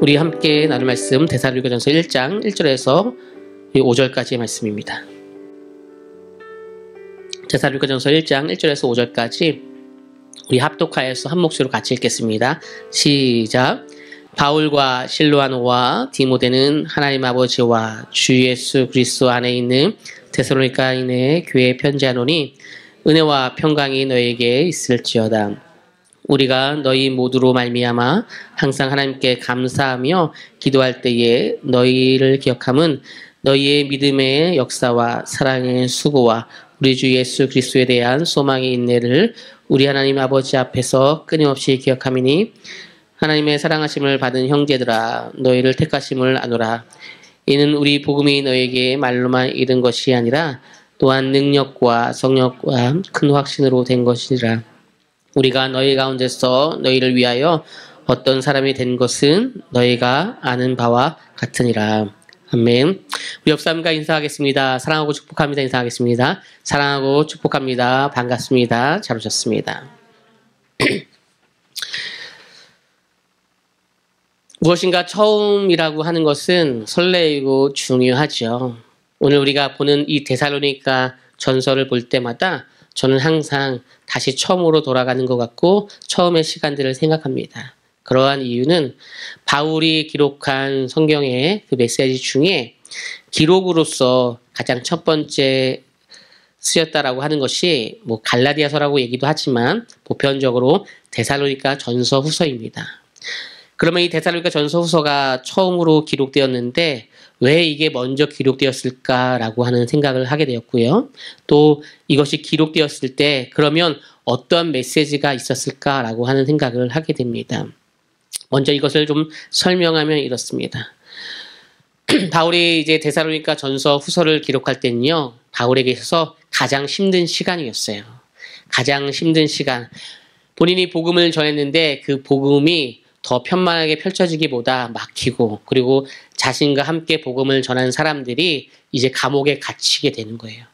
우리 함께 나눌 말씀 데살로니가전서 1장 1절에서 5절까지의 말씀입니다. 데살로니가전서 1장 1절에서 5절까지 우리 합독하여서 한 목소리로 같이 읽겠습니다. 시작. 바울과 실로아노와 디모데는 하나님 아버지와 주 예수 그리스도 안에 있는 데살로니가인의 교회에 편지하노니 은혜와 평강이 너에게 있을지어다. 우리가 너희 모두로 말미암아 항상 하나님께 감사하며 기도할 때에 너희를 기억함은 너희의 믿음의 역사와 사랑의 수고와 우리 주 예수 그리스도에 대한 소망의 인내를 우리 하나님 아버지 앞에서 끊임없이 기억함이니 하나님의 사랑하심을 받은 형제들아 너희를 택하심을 아노라. 이는 우리 복음이 너에게 말로만 이른 것이 아니라 또한 능력과 성령과 큰 확신으로 된 것이니라. 우리가 너희 가운데서 너희를 위하여 어떤 사람이 된 것은 너희가 아는 바와 같으니라. 아멘. 우리 옆사람과 인사하겠습니다. 사랑하고 축복합니다. 인사하겠습니다. 사랑하고 축복합니다. 반갑습니다. 잘 오셨습니다. 무엇인가 처음이라고 하는 것은 설레이고 중요하죠. 오늘 우리가 보는 이 데살로니가 전서를 볼 때마다 저는 항상 다시 처음으로 돌아가는 것 같고 처음의 시간들을 생각합니다. 그러한 이유는 바울이 기록한 성경의 그 메시지 중에 기록으로서 가장 첫 번째 쓰였다라고 하는 것이 뭐 갈라디아서라고 얘기도 하지만 보편적으로 데살로니가 전서 후서입니다. 그러면 이 데살로니가 전서 후서가 처음으로 기록되었는데 왜 이게 먼저 기록되었을까라고 하는 생각을 하게 되었고요. 또 이것이 기록되었을 때 그러면 어떤 메시지가 있었을까라고 하는 생각을 하게 됩니다. 먼저 이것을 좀 설명하면 이렇습니다. 바울이 이제 데살로니가 전서 후서를 기록할 때는요. 바울에게 있어서 가장 힘든 시간이었어요. 가장 힘든 시간. 본인이 복음을 전했는데 그 복음이 더 편만하게 펼쳐지기보다 막히고 그리고 자신과 함께 복음을 전한 사람들이 이제 감옥에 갇히게 되는 거예요.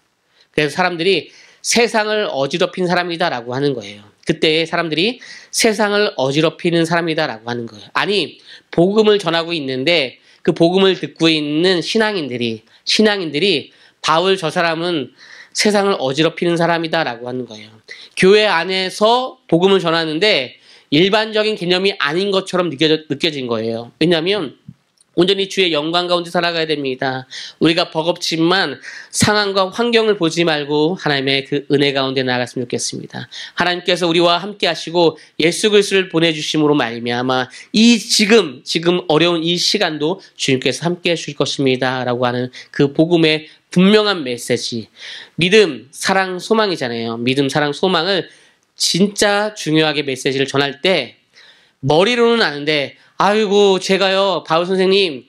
그래서 사람들이 세상을 어지럽힌 사람이다라고 하는 거예요. 그때 사람들이 세상을 어지럽히는 사람이다라고 하는 거예요. 아니, 복음을 전하고 있는데 그 복음을 듣고 있는 신앙인들이 바울 저 사람은 세상을 어지럽히는 사람이다라고 하는 거예요. 교회 안에서 복음을 전하는데 일반적인 개념이 아닌 것처럼 느껴진 거예요. 왜냐하면 온전히 주의 영광 가운데 살아가야 됩니다. 우리가 버겁지만 상황과 환경을 보지 말고 하나님의 그 은혜 가운데 나아갔으면 좋겠습니다. 하나님께서 우리와 함께 하시고 예수 그리스도를 보내주심으로 말미암아 이 지금 어려운 이 시간도 주님께서 함께 해주실 것입니다. 라고 하는 그 복음의 분명한 메시지. 믿음, 사랑, 소망이잖아요. 믿음, 사랑, 소망을 진짜 중요하게 메시지를 전할 때 머리로는 아는데 아이고 제가요 바울 선생님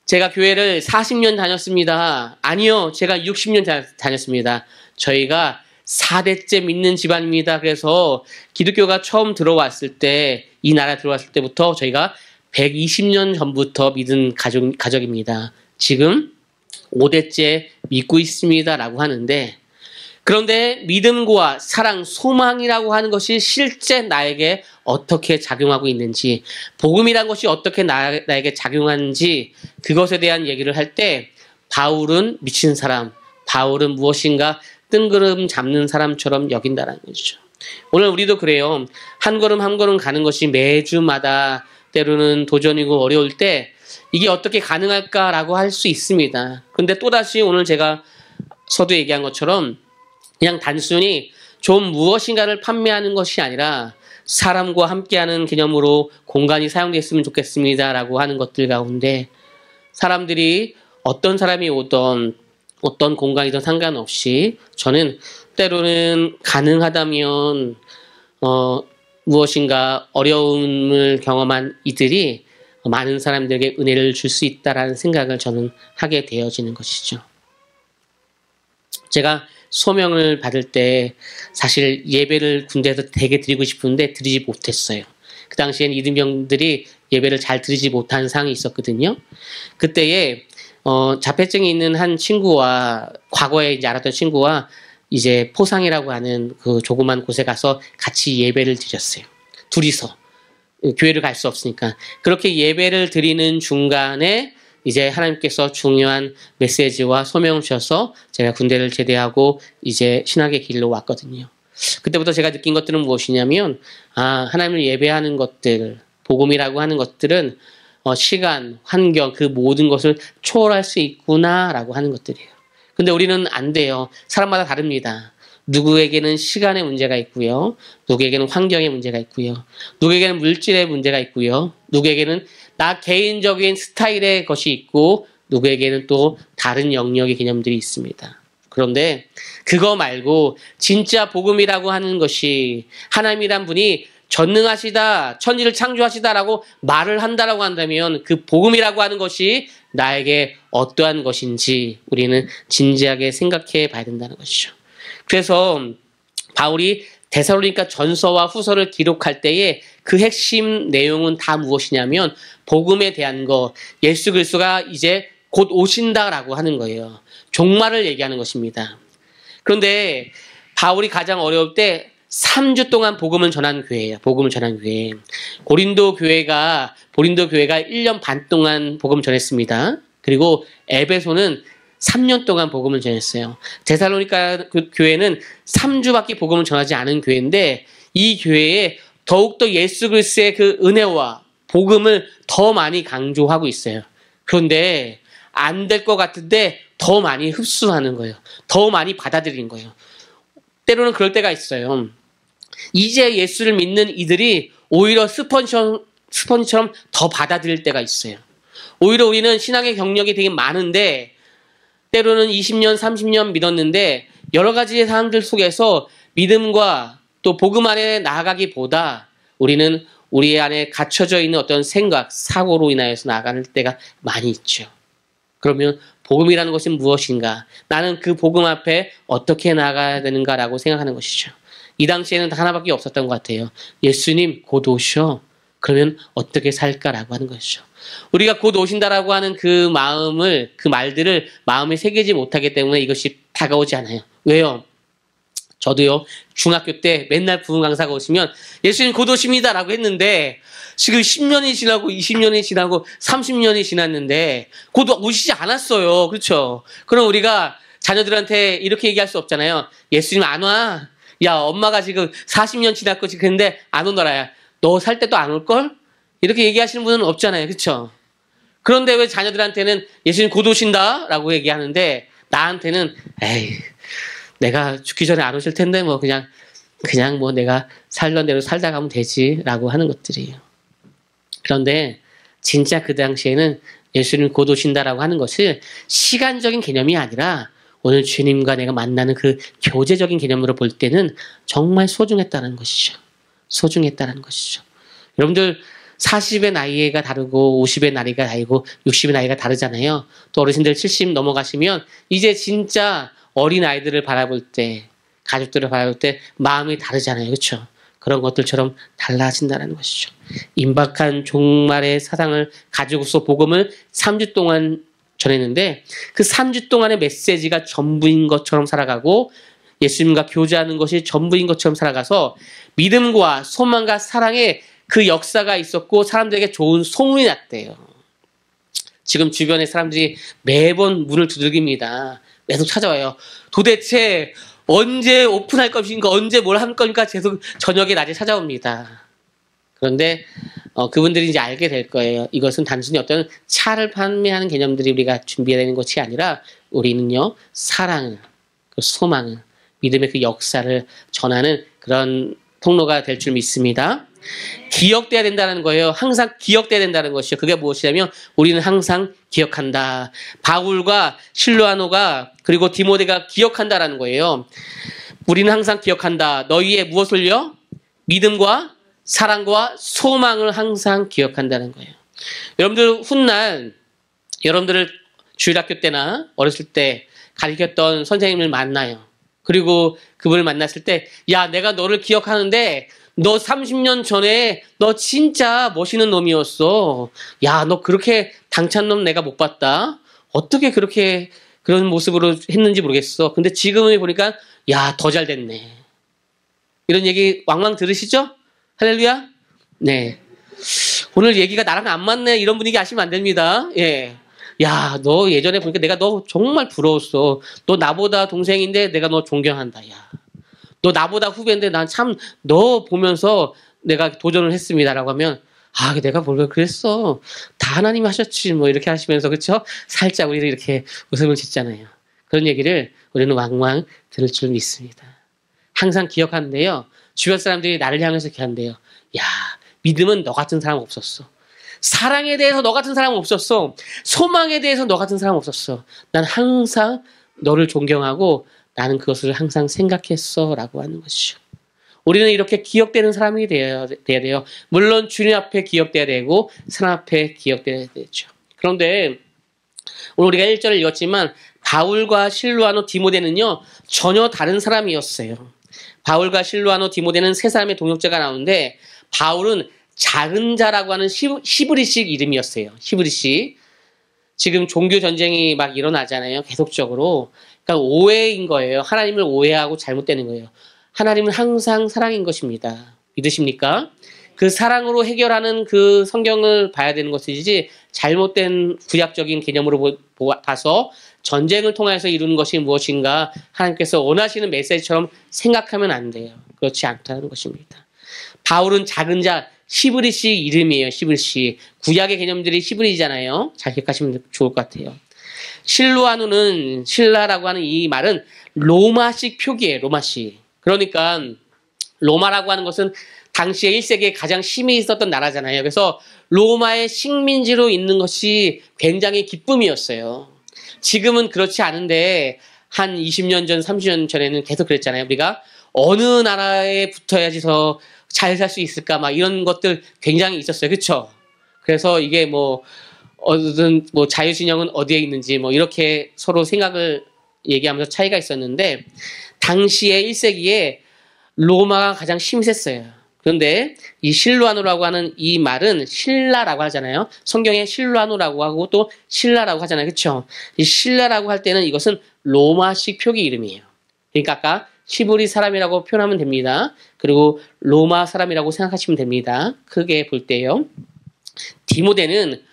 제가 교회를 40년 다녔습니다. 아니요 제가 60년 다녔습니다. 저희가 4대째 믿는 집안입니다. 그래서 기독교가 처음 들어왔을 때 이 나라에 들어왔을 때부터 저희가 120년 전부터 믿은 가족입니다. 지금 5대째 믿고 있습니다. 라고 하는데 그런데 믿음과 사랑, 소망이라고 하는 것이 실제 나에게 어떻게 작용하고 있는지, 복음이란 것이 어떻게 나에게 작용하는지 그것에 대한 얘기를 할 때 바울은 미친 사람, 바울은 무엇인가 뜬구름 잡는 사람처럼 여긴다는 거죠. 오늘 우리도 그래요. 한 걸음 한 걸음 가는 것이 매주마다 때로는 도전이고 어려울 때 이게 어떻게 가능할까라고 할 수 있습니다. 그런데 또다시 오늘 제가 서두 얘기한 것처럼 그냥 단순히 좀 무엇인가를 판매하는 것이 아니라 사람과 함께하는 개념으로 공간이 사용됐으면 좋겠습니다. 라고 하는 것들 가운데 사람들이 어떤 사람이 오던 어떤 공간이든 상관없이 저는 때로는 가능하다면 무엇인가 어려움을 경험한 이들이 많은 사람들에게 은혜를 줄 수 있다라는 생각을 저는 하게 되어지는 것이죠. 제가 소명을 받을 때 사실 예배를 군대에서 되게 드리고 싶은데 드리지 못했어요. 그 당시엔 이등병들이 예배를 잘 드리지 못한 상황이 있었거든요. 그때에 자폐증이 있는 한 친구와 과거에 이제 알았던 친구와 이제 포상이라고 하는 그 조그만 곳에 가서 같이 예배를 드렸어요. 둘이서. 교회를 갈 수 없으니까. 그렇게 예배를 드리는 중간에 이제 하나님께서 중요한 메시지와 소명을 주셔서 제가 군대를 제대하고 이제 신학의 길로 왔거든요. 그때부터 제가 느낀 것들은 무엇이냐면, 하나님을 예배하는 것들, 복음이라고 하는 것들은 시간, 환경, 그 모든 것을 초월할 수 있구나라고 하는 것들이에요. 근데 우리는 안 돼요. 사람마다 다릅니다. 누구에게는 시간의 문제가 있고요. 누구에게는 환경의 문제가 있고요. 누구에게는 물질의 문제가 있고요. 누구에게는 나 개인적인 스타일의 것이 있고 누구에게는 또 다른 영역의 개념들이 있습니다. 그런데 그거 말고 진짜 복음이라고 하는 것이 하나님이란 분이 전능하시다, 천지를 창조하시다라고 말을 한다라고 한다면 그 복음이라고 하는 것이 나에게 어떠한 것인지 우리는 진지하게 생각해 봐야 된다는 것이죠. 그래서 바울이 데살로니가 전서와 후서를 기록할 때에 그 핵심 내용은 다 무엇이냐면 복음에 대한 거, 예수 그리스도가 이제 곧 오신다라고 하는 거예요. 종말을 얘기하는 것입니다. 그런데 바울이 가장 어려울 때 3주 동안 복음을 전한 교회예요. 복음을 전한 교회. 고린도 교회가 1년 반 동안 복음을 전했습니다. 그리고 에베소는 3년 동안 복음을 전했어요. 데살로니가 교회는 3주밖에 복음을 전하지 않은 교회인데 이 교회에 더욱더 예수 그리스도의 그 은혜와 복음을 더 많이 강조하고 있어요. 그런데 안 될 것 같은데 더 많이 흡수하는 거예요. 더 많이 받아들이는 거예요. 때로는 그럴 때가 있어요. 이제 예수를 믿는 이들이 오히려 스펀지처럼 더 받아들일 때가 있어요. 오히려 우리는 신앙의 경력이 되게 많은데 때로는 20년, 30년 믿었는데 여러 가지 상황들 속에서 믿음과 또 복음 안에 나아가기보다 우리는 우리 안에 갇혀져 있는 어떤 생각, 사고로 인하여서 나아가는 때가 많이 있죠. 그러면 복음이라는 것은 무엇인가? 나는 그 복음 앞에 어떻게 나아가야 되는가라고 생각하는 것이죠. 이 당시에는 하나밖에 없었던 것 같아요. 예수님 곧 오셔. 그러면 어떻게 살까라고 하는 것이죠. 우리가 곧 오신다라고 하는 그 말들을 마음에 새기지 못하기 때문에 이것이 다가오지 않아요. 왜요? 저도요, 중학교 때 맨날 부흥 강사가 오시면 예수님 곧 오십니다라고 했는데 지금 10년이 지나고 20년이 지나고 30년이 지났는데 곧 오시지 않았어요. 그렇죠? 그럼 우리가 자녀들한테 이렇게 얘기할 수 없잖아요. 예수님 안 와. 야, 엄마가 지금 40년 지났고 지금 근데 안 오더라. 너 살 때도 안 올걸? 이렇게 얘기하시는 분은 없잖아요. 그렇죠? 그런데 왜 자녀들한테는 예수님 곧 오신다 라고 얘기하는데 나한테는 에이, 내가 죽기 전에 안 오실 텐데 뭐 그냥 뭐 내가 살던 대로 살다 가면 되지라고 하는 것들이에요. 그런데 진짜 그 당시에는 예수님 곧 오신다라고 하는 것을 시간적인 개념이 아니라 오늘 주님과 내가 만나는 그 교제적인 개념으로 볼 때는 정말 소중했다는 것이죠. 소중했다는 것이죠. 여러분들 40의 나이가 다르고 50의 나이가 다르고 60의 나이가 다르잖아요. 또 어르신들 70 넘어가시면 이제 진짜 어린 아이들을 바라볼 때, 가족들을 바라볼 때 마음이 다르잖아요. 그렇죠? 그런 것들처럼 달라진다는 것이죠. 임박한 종말의 사상을 가지고서 복음을 3주 동안 전했는데 그 3주 동안의 메시지가 전부인 것처럼 살아가고 예수님과 교제하는 것이 전부인 것처럼 살아가서 믿음과 소망과 사랑의 그 역사가 있었고 사람들에게 좋은 소문이 났대요. 지금 주변에 사람들이 매번 문을 두들깁니다. 계속 찾아와요. 도대체 언제 오픈할 것인가, 언제 뭘 할 것인가 계속 저녁에 낮에 찾아옵니다. 그런데 그분들이 이제 알게 될 거예요. 이것은 단순히 어떤 차를 판매하는 개념들이 우리가 준비해야 되는 것이 아니라 우리는요, 사랑을, 그 소망을, 믿음의 그 역사를 전하는 그런 통로가 될 줄 믿습니다. 기억돼야 된다는 거예요. 항상 기억돼야 된다는 것이요. 그게 무엇이냐면 우리는 항상 기억한다. 바울과 실로아노가 그리고 디모데가 기억한다라는 거예요. 우리는 항상 기억한다. 너희의 무엇을요? 믿음과 사랑과 소망을 항상 기억한다는 거예요. 여러분들 훗날 여러분들을 주일학교 때나 어렸을 때 가르쳤던 선생님을 만나요. 그리고 그분을 만났을 때 야, 내가 너를 기억하는데 너 30년 전에 너 진짜 멋있는 놈이었어. 야, 너 그렇게 당찬 놈 내가 못 봤다. 어떻게 그렇게 그런 모습으로 했는지 모르겠어. 근데 지금은 보니까 야, 더 잘 됐네. 이런 얘기 왕왕 들으시죠? 할렐루야? 네. 오늘 얘기가 나랑 안 맞네. 이런 분위기 아시면 안 됩니다. 예. 야, 너 예전에 보니까 내가 너 정말 부러웠어. 너 나보다 동생인데 내가 너 존경한다. 야. 너 나보다 후배인데 난 참 너 보면서 내가 도전을 했습니다라고 하면 아, 내가 뭘 그랬어. 다 하나님이 하셨지. 뭐 이렇게 하시면서 그렇죠? 살짝 우리를 이렇게 웃음을 짓잖아요. 그런 얘기를 우리는 왕왕 들을 줄 믿습니다. 항상 기억하는데요. 주변 사람들이 나를 향해서 이렇게 한대요. 야, 믿음은 너 같은 사람 없었어. 사랑에 대해서 너 같은 사람 없었어. 소망에 대해서 너 같은 사람 없었어. 난 항상 너를 존경하고 나는 그것을 항상 생각했어 라고 하는 것이죠. 우리는 이렇게 기억되는 사람이 돼야 돼요. 물론 주님 앞에 기억돼야 되고 사람 앞에 기억돼야 되죠. 그런데 오늘 우리가 1절을 읽었지만 바울과 실루아노 디모데는요. 전혀 다른 사람이었어요. 바울과 실루아노 디모데는 세 사람의 동역자가 나오는데 바울은 작은 자라고 하는 히브리식 이름이었어요. 히브리식. 지금 종교 전쟁이 막 일어나잖아요. 계속적으로. 그러니까 오해인 거예요. 하나님을 오해하고 잘못되는 거예요. 하나님은 항상 사랑인 것입니다. 믿으십니까? 그 사랑으로 해결하는 그 성경을 봐야 되는 것이지 잘못된 구약적인 개념으로 봐서 전쟁을 통해서 이루는 것이 무엇인가 하나님께서 원하시는 메시지처럼 생각하면 안 돼요. 그렇지 않다는 것입니다. 바울은 작은 자 히브리식 이름이에요. 히브리식. 구약의 개념들이 히브리잖아요. 잘 기억하시면 좋을 것 같아요. 실루아누는 신라라고 하는 이 말은 로마식 표기예요. 로마식. 그러니까 로마라고 하는 것은 당시에 1세기에 가장 힘이 있었던 나라잖아요. 그래서 로마의 식민지로 있는 것이 굉장히 기쁨이었어요. 지금은 그렇지 않은데 한 20년 전, 30년 전에는 계속 그랬잖아요. 우리가 어느 나라에 붙어야지 더 잘 살 수 있을까 막 이런 것들 굉장히 있었어요. 그렇죠? 그래서 이게 뭐 어떤 뭐 자유진영은 어디에 있는지 뭐 이렇게 서로 생각을 얘기하면서 차이가 있었는데 당시에 1세기에 로마가 가장 힘이 셌어요. 그런데 이 실루아노라고 하는 이 말은 신라라고 하잖아요. 성경에 실루아노라고 하고 또 신라라고 하잖아요. 그렇죠? 이 신라라고 할 때는 이것은 로마식 표기 이름이에요. 그러니까 아까 히브리 사람이라고 표현하면 됩니다. 그리고 로마 사람이라고 생각하시면 됩니다. 크게 볼 때요. 디모데는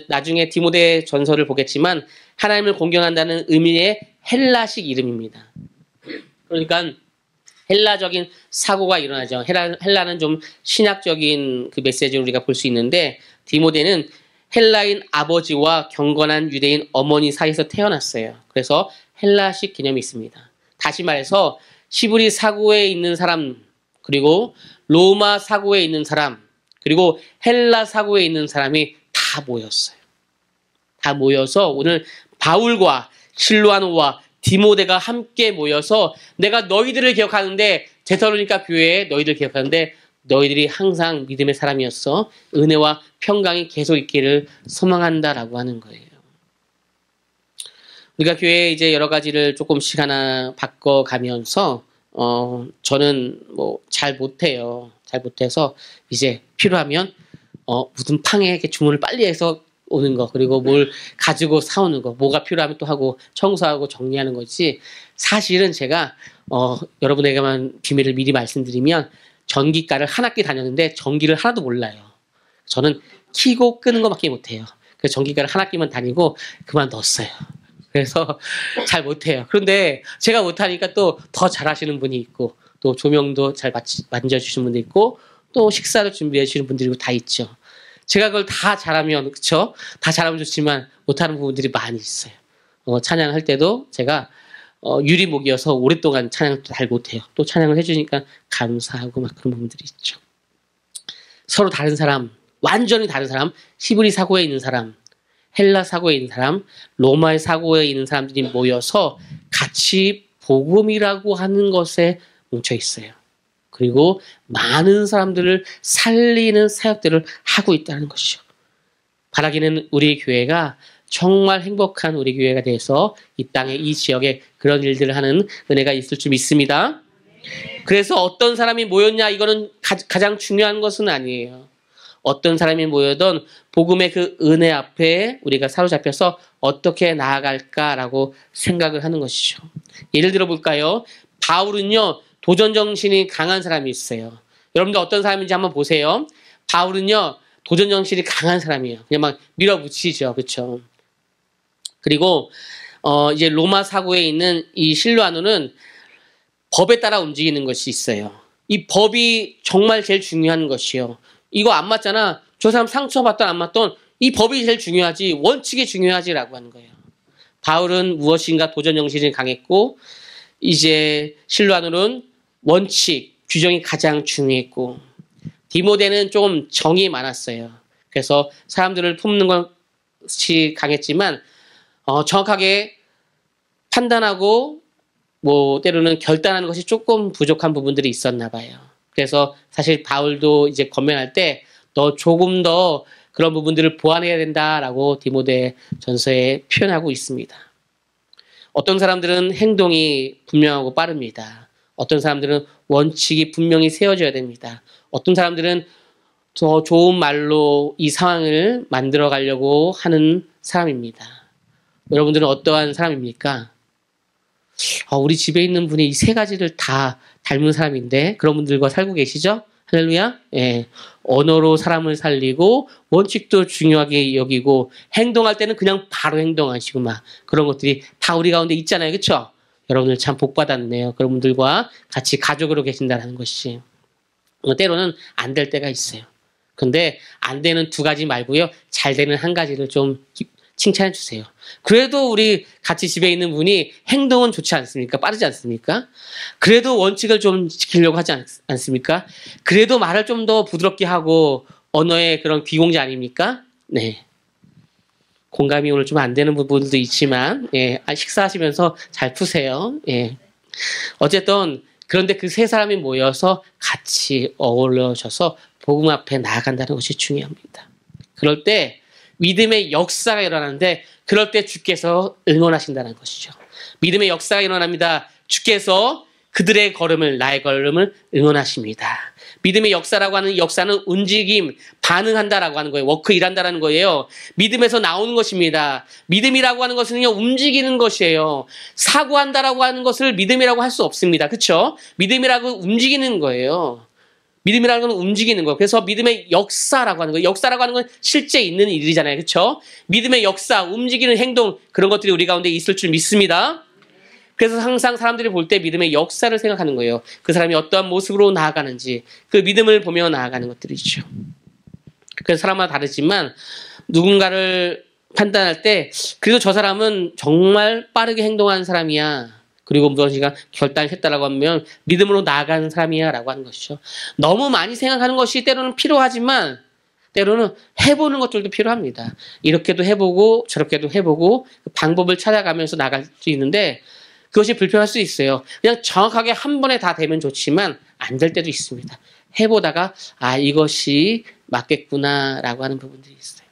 나중에 디모데 전서를 보겠지만 하나님을 공경한다는 의미의 헬라식 이름입니다. 그러니까 헬라적인 사고가 일어나죠. 헬라는 좀 신학적인 그 메시지를 우리가 볼 수 있는데 디모데는 헬라인 아버지와 경건한 유대인 어머니 사이에서 태어났어요. 그래서 헬라식 개념이 있습니다. 다시 말해서 히브리 사고에 있는 사람 그리고 로마 사고에 있는 사람 그리고 헬라 사고에 있는 사람이 다 모였어요. 다 모여서 오늘 바울과 실루아노와 디모데가 함께 모여서 내가 너희들을 기억하는데 데살로니가 교회에 너희들 기억하는데 너희들이 항상 믿음의 사람이었어. 은혜와 평강이 계속 있기를 소망한다라고 하는 거예요. 우리가 교회에 이제 여러 가지를 조금씩 하나 바꿔가면서 저는 뭐 잘 못해요. 잘 못해서 이제 필요하면 무슨 팡에 이렇게 주문을 빨리 해서 오는 거 그리고 뭘 가지고 사오는 거 뭐가 필요하면 또 하고 청소하고 정리하는 거지 사실은 제가 여러분에게만 비밀을 미리 말씀드리면 전기과를 한 학기 다녔는데 전기를 하나도 몰라요. 저는 켜고 끄는 것밖에 못해요. 그래서 전기과를 한 학기만 다니고 그만뒀어요. 그래서 잘 못해요. 그런데 제가 못하니까 또 더 잘하시는 분이 있고 또 조명도 잘 만져주시는 분도 있고 또 식사를 준비해 주시는 분들이 다 있죠. 제가 그걸 다 잘하면 그쵸? 다 잘하면 좋지만 못하는 부분들이 많이 있어요. 찬양할 때도 제가 유리목이어서 오랫동안 찬양을 잘 못해요. 또 찬양을 해주니까 감사하고 막 그런 부분들이 있죠. 서로 다른 사람, 완전히 다른 사람, 히브리 사고에 있는 사람, 헬라 사고에 있는 사람, 로마의 사고에 있는 사람들이 모여서 같이 복음이라고 하는 것에 뭉쳐 있어요. 그리고 많은 사람들을 살리는 사역들을 하고 있다는 것이죠. 바라기는 우리 교회가 정말 행복한 우리 교회가 돼서 이 땅에 이 지역에 그런 일들을 하는 은혜가 있을 줄 믿습니다. 그래서 어떤 사람이 모였냐 이거는 가장 중요한 것은 아니에요. 어떤 사람이 모여든 복음의 그 은혜 앞에 우리가 사로잡혀서 어떻게 나아갈까라고 생각을 하는 것이죠. 예를 들어 볼까요? 바울은요. 도전 정신이 강한 사람이 있어요. 여러분들 어떤 사람인지 한번 보세요. 바울은요, 도전 정신이 강한 사람이에요. 그냥 막 밀어붙이죠. 그렇죠? 그리고 이제 로마 사고에 있는 이 실루아노는 법에 따라 움직이는 것이 있어요. 이 법이 정말 제일 중요한 것이요. 이거 안 맞잖아. 저 사람 상처받던 안 맞던 이 법이 제일 중요하지. 원칙이 중요하지라고 하는 거예요. 바울은 무엇인가 도전 정신이 강했고 이제 실루아노는 원칙, 규정이 가장 중요했고 디모데는 좀 정이 많았어요. 그래서 사람들을 품는 것이 강했지만 정확하게 판단하고 뭐 때로는 결단하는 것이 조금 부족한 부분들이 있었나 봐요. 그래서 사실 바울도 이제 권면할 때 너 조금 더 그런 부분들을 보완해야 된다라고 디모데 전서에 표현하고 있습니다. 어떤 사람들은 행동이 분명하고 빠릅니다. 어떤 사람들은 원칙이 분명히 세워져야 됩니다. 어떤 사람들은 더 좋은 말로 이 상황을 만들어 가려고 하는 사람입니다. 여러분들은 어떠한 사람입니까? 우리 집에 있는 분이 이 세 가지를 다 닮은 사람인데 그런 분들과 살고 계시죠? 할렐루야. 예. 언어로 사람을 살리고 원칙도 중요하게 여기고 행동할 때는 그냥 바로 행동하시고 막 그런 것들이 다 우리 가운데 있잖아요. 그렇죠? 여러분들 참 복 받았네요. 그런 분들과 같이 가족으로 계신다는 것이. 때로는 안 될 때가 있어요. 근데 안 되는 두 가지 말고요. 잘 되는 한 가지를 좀 칭찬해 주세요. 그래도 우리 같이 집에 있는 분이 행동은 좋지 않습니까? 빠르지 않습니까? 그래도 원칙을 좀 지키려고 하지 않습니까? 그래도 말을 좀 더 부드럽게 하고 언어의 그런 귀공자 아닙니까? 네. 공감이 오늘 좀 안 되는 부분도 있지만 예, 식사하시면서 잘 푸세요. 예. 어쨌든 그런데 그 세 사람이 모여서 같이 어우러져서 복음 앞에 나아간다는 것이 중요합니다. 그럴 때 믿음의 역사가 일어나는데 그럴 때 주께서 응원하신다는 것이죠. 믿음의 역사가 일어납니다. 주께서 그들의 걸음을, 나의 걸음을 응원하십니다. 믿음의 역사라고 하는 역사는 움직임, 반응한다라고 하는 거예요. 워크 일한다라는 거예요. 믿음에서 나오는 것입니다. 믿음이라고 하는 것은요, 움직이는 것이에요. 사고한다라고 하는 것을 믿음이라고 할 수 없습니다. 그렇죠? 믿음이라고 움직이는 거예요. 믿음이라는 건 움직이는 거예요. 그래서 믿음의 역사라고 하는 거예요. 역사라고 하는 건 실제 있는 일이잖아요. 그렇죠? 믿음의 역사, 움직이는 행동 그런 것들이 우리 가운데 있을 줄 믿습니다. 그래서 항상 사람들이 볼 때 믿음의 역사를 생각하는 거예요. 그 사람이 어떠한 모습으로 나아가는지 그 믿음을 보며 나아가는 것들이죠. 그래서 사람마다 다르지만 누군가를 판단할 때 그래도 저 사람은 정말 빠르게 행동하는 사람이야. 그리고 무엇인가 결단을 했다라고 하면 믿음으로 나아가는 사람이야 라고 하는 것이죠. 너무 많이 생각하는 것이 때로는 필요하지만 때로는 해보는 것들도 필요합니다. 이렇게도 해보고 저렇게도 해보고 그 방법을 찾아가면서 나갈 수 있는데 그것이 불편할 수 있어요. 그냥 정확하게 한 번에 다 되면 좋지만 안 될 때도 있습니다. 해보다가 이것이 맞겠구나라고 하는 부분들이 있어요.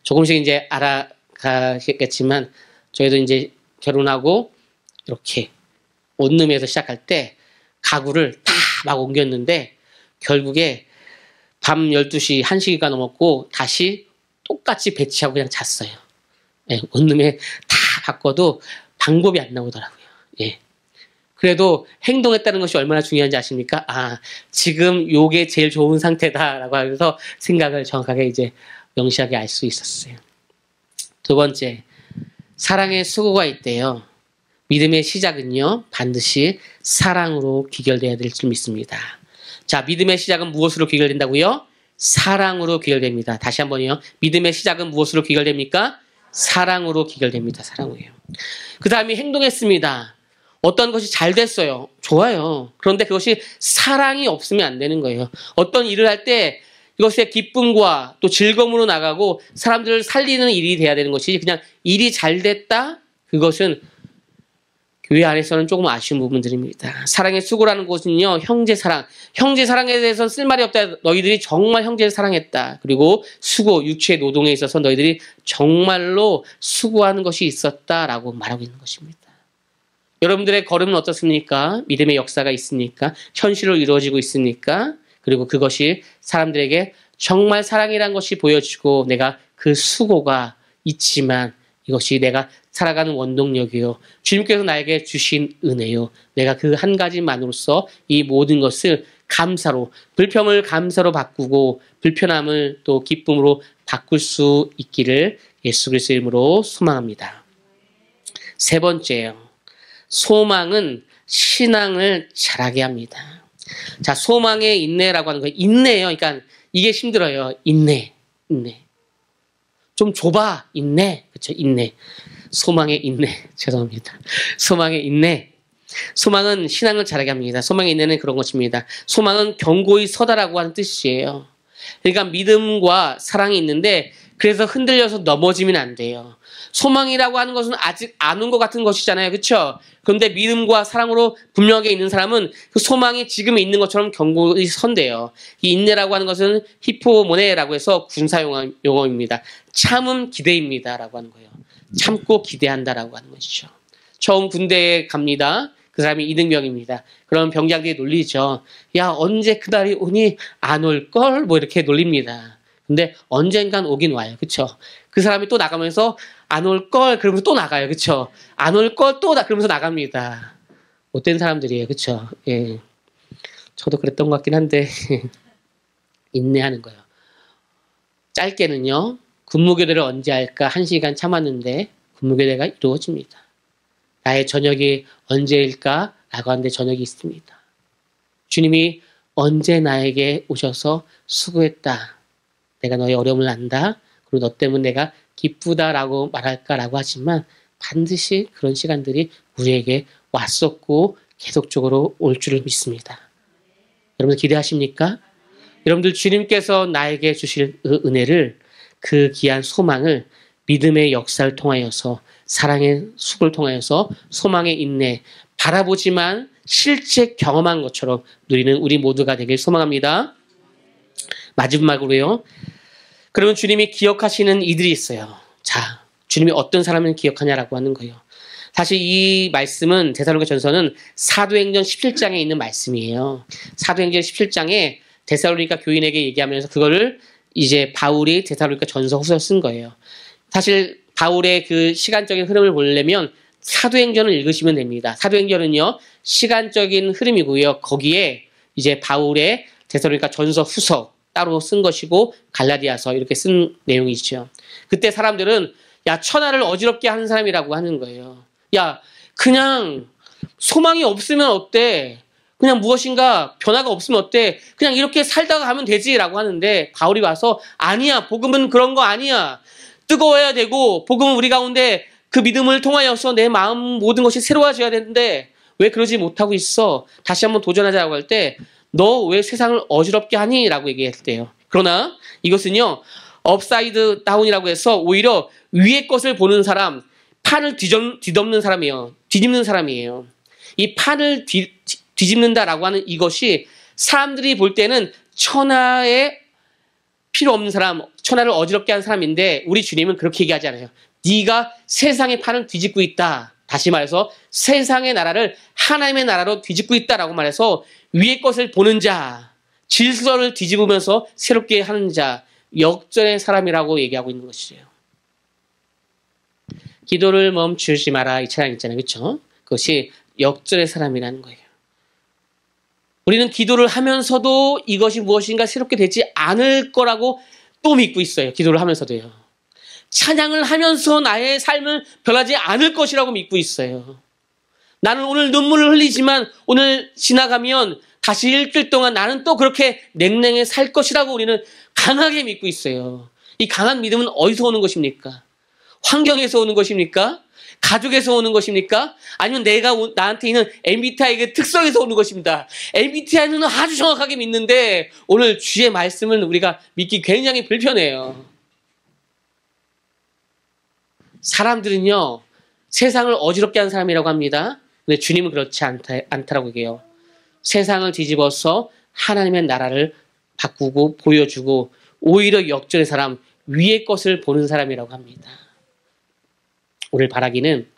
조금씩 이제 알아가겠지만 저희도 이제 결혼하고 이렇게 원룸에서 시작할 때 가구를 다 막 옮겼는데 결국에 밤 12시, 1시가 넘었고 다시 똑같이 배치하고 그냥 잤어요. 예, 원룸에 다 바꿔도 방법이 안 나오더라고요. 예. 그래도 행동했다는 것이 얼마나 중요한지 아십니까? 지금 요게 제일 좋은 상태다라고 하면서 생각을 정확하게 이제 명시하게 알 수 있었어요. 두 번째, 사랑의 수고가 있대요. 믿음의 시작은요, 반드시 사랑으로 귀결돼야 될 줄 믿습니다. 자, 믿음의 시작은 무엇으로 귀결된다고요? 사랑으로 귀결됩니다. 다시 한번요. 믿음의 시작은 무엇으로 귀결됩니까? 사랑으로 귀결됩니다. 사랑으로요. 그 다음에 행동했습니다. 어떤 것이 잘 됐어요. 좋아요. 그런데 그것이 사랑이 없으면 안 되는 거예요. 어떤 일을 할 때 이것의 기쁨과 또 즐거움으로 나가고 사람들을 살리는 일이 돼야 되는 것이 그냥 일이 잘 됐다? 그것은 교회 안에서는 조금 아쉬운 부분들입니다. 사랑의 수고라는 것은요, 형제사랑. 형제사랑에 대해서는 쓸말이 없다. 너희들이 정말 형제를 사랑했다. 그리고 수고, 육체의 노동에 있어서 너희들이 정말로 수고하는 것이 있었다라고 말하고 있는 것입니다. 여러분들의 걸음은 어떻습니까? 믿음의 역사가 있습니까? 현실로 이루어지고 있습니까? 그리고 그것이 사람들에게 정말 사랑이란 것이 보여지고 내가 그 수고가 있지만 이것이 내가 살아가는 원동력이요. 주님께서 나에게 주신 은혜요. 내가 그 한 가지만으로써 이 모든 것을 감사로, 불평을 감사로 바꾸고 불편함을 또 기쁨으로 바꿀 수 있기를 예수 그리스도의 이름으로 소망합니다. 세 번째요. 소망은 신앙을 자라게 합니다. 자, 소망의 인내라고 하는 거예요. 인내요. 그러니까 이게 힘들어요. 인내. 좀 좁아. 인내. 그렇죠? 인내. 소망의 인내. 죄송합니다. 소망의 인내. 소망은 신앙을 자라게 합니다. 소망의 인내는 그런 것입니다. 소망은 견고히 서다라고 하는 뜻이에요. 그러니까 믿음과 사랑이 있는데 그래서 흔들려서 넘어지면 안 돼요. 소망이라고 하는 것은 아직 안 온 것 같은 것이잖아요. 그렇죠? 그런데 믿음과 사랑으로 분명하게 있는 사람은 그 소망이 지금 있는 것처럼 견고히 선대요. 이 인내라고 하는 것은 히포모네라고 해서 군사 용어입니다. 참음 기대입니다라고 하는 거예요. 참고 기대한다라고 하는 것이죠. 처음 군대에 갑니다. 그 사람이 이등병입니다. 그럼 병장들이 놀리죠. 야, 언제 그날이 오니 안 올걸? 뭐 이렇게 놀립니다. 근데 언젠간 오긴 와요. 그쵸? 그 사람이 또 나가면서 안 올걸? 그러면서 또 나가요. 그쵸? 안 올걸? 그러면서 나갑니다. 못된 사람들이에요. 그쵸? 예. 저도 그랬던 것 같긴 한데 인내하는 거예요. 짧게는요. 군무교대를 언제 할까? 1시간 참았는데 군무교대가 이루어집니다. 나의 저녁이 언제일까? 라고 하는데 저녁이 있습니다. 주님이 언제 나에게 오셔서 수고했다. 내가 너의 어려움을 안다. 그리고 너 때문에 내가 기쁘다라고 말할까라고 하지만 반드시 그런 시간들이 우리에게 왔었고 계속적으로 올 줄을 믿습니다. 여러분들 기대하십니까? 여러분들 주님께서 나에게 주실 은혜를 그 귀한 소망을 믿음의 역사를 통하여서 사랑의 숲을 통하여서 소망의 인내 바라보지만 실제 경험한 것처럼 누리는 우리 모두가 되길 소망합니다. 마지막으로요. 그러면 주님이 기억하시는 이들이 있어요. 자, 주님이 어떤 사람을 기억하냐라고 하는 거예요. 사실 이 말씀은 데살로니가전서는 사도행전 17장에 있는 말씀이에요. 사도행전 17장에 데살로니가 교인에게 얘기하면서 그거를 이제 바울이 데살로니가 전서 후서를 쓴 거예요. 사실 바울의 그 시간적인 흐름을 보려면 사도행전을 읽으시면 됩니다. 사도행전은요, 시간적인 흐름이고요. 거기에 이제 바울의 데살로니가 전서 후서 따로 쓴 것이고 갈라디아서 이렇게 쓴 내용이죠. 그때 사람들은 야, 천하를 어지럽게 하는 사람이라고 하는 거예요. 야, 그냥 소망이 없으면 어때? 그냥 무엇인가 변화가 없으면 어때? 그냥 이렇게 살다가 가면 되지라고 하는데 바울이 와서 아니야, 복음은 그런 거 아니야. 뜨거워야 되고 복음은 우리 가운데 그 믿음을 통하여서 내 마음 모든 것이 새로워져야 되는데 왜 그러지 못하고 있어? 다시 한번 도전하자고 할 때 너 왜 세상을 어지럽게 하니? 라고 얘기했대요. 그러나 이것은요, 업사이드 다운이라고 해서 오히려 위의 것을 보는 사람, 판을 뒤집는 사람이에요. 뒤집는 사람이에요. 이 판을 뒤집는다라고 하는 이것이 사람들이 볼 때는 천하에 필요 없는 사람, 천하를 어지럽게 하는 사람인데 우리 주님은 그렇게 얘기하지 않아요. 네가 세상의 판을 뒤집고 있다. 다시 말해서 세상의 나라를 하나님의 나라로 뒤집고 있다라고 말해서 위의 것을 보는 자, 질서를 뒤집으면서 새롭게 하는 자, 역전의 사람이라고 얘기하고 있는 것이에요. 기도를 멈추지 마라 이 찬양 있잖아요. 그렇죠? 그것이 역전의 사람이라는 거예요. 우리는 기도를 하면서도 이것이 무엇인가 새롭게 되지 않을 거라고 또 믿고 있어요. 기도를 하면서도요. 찬양을 하면서 나의 삶을 변하지 않을 것이라고 믿고 있어요. 나는 오늘 눈물을 흘리지만 오늘 지나가면 다시 일주일 동안 나는 또 그렇게 냉랭해 살 것이라고 우리는 강하게 믿고 있어요. 이 강한 믿음은 어디서 오는 것입니까? 환경에서 오는 것입니까? 가족에서 오는 것입니까? 아니면 나한테 있는 MBTI의 특성에서 오는 것입니다. MBTI는 아주 정확하게 믿는데 오늘 주의 말씀을 우리가 믿기 굉장히 불편해요. 사람들은요, 세상을 어지럽게 하는 사람이라고 합니다. 근데 주님은 그렇지 않다라고 얘기해요. 세상을 뒤집어서 하나님의 나라를 바꾸고 보여주고 오히려 역전의 사람, 위의 것을 보는 사람이라고 합니다. 오늘 바라기는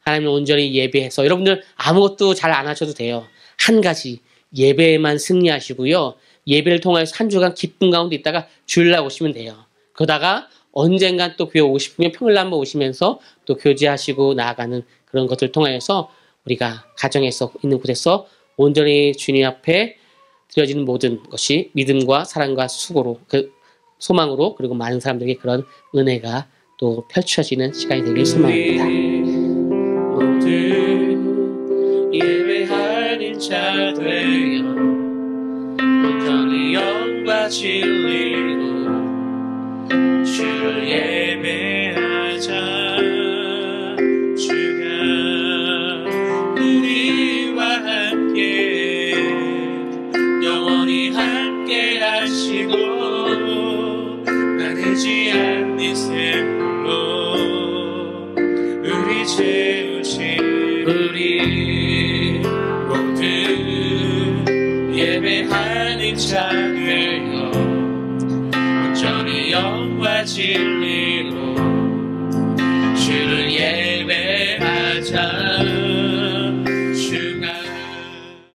하나님을 온전히 예배해서 여러분들 아무것도 잘 안 하셔도 돼요. 한 가지 예배에만 승리하시고요. 예배를 통해서 한 주간 기쁨 가운데 있다가 주일날 오시면 돼요. 그러다가 언젠간 또 교회 오고 싶으면 평일 한번 오시면서 또 교제하시고 나아가는 그런 것들을 통하여서 우리가 가정에서 있는 곳에서 온전히 주님 앞에 드려지는 모든 것이 믿음과 사랑과 수고로 소망으로 그리고 많은 사람들에게 그런 은혜가 또 펼쳐지는 시간이 되길 소망합니다. 모두 예배하는 자 되어 온전히 영과 진리로 주를 예배하자. 주가 우리와 함께 영원히 함께 하시고 나누지 않는 샘물로 우리 채우신 우리 모두 예배하는 자 되어 온전히 영과 진리로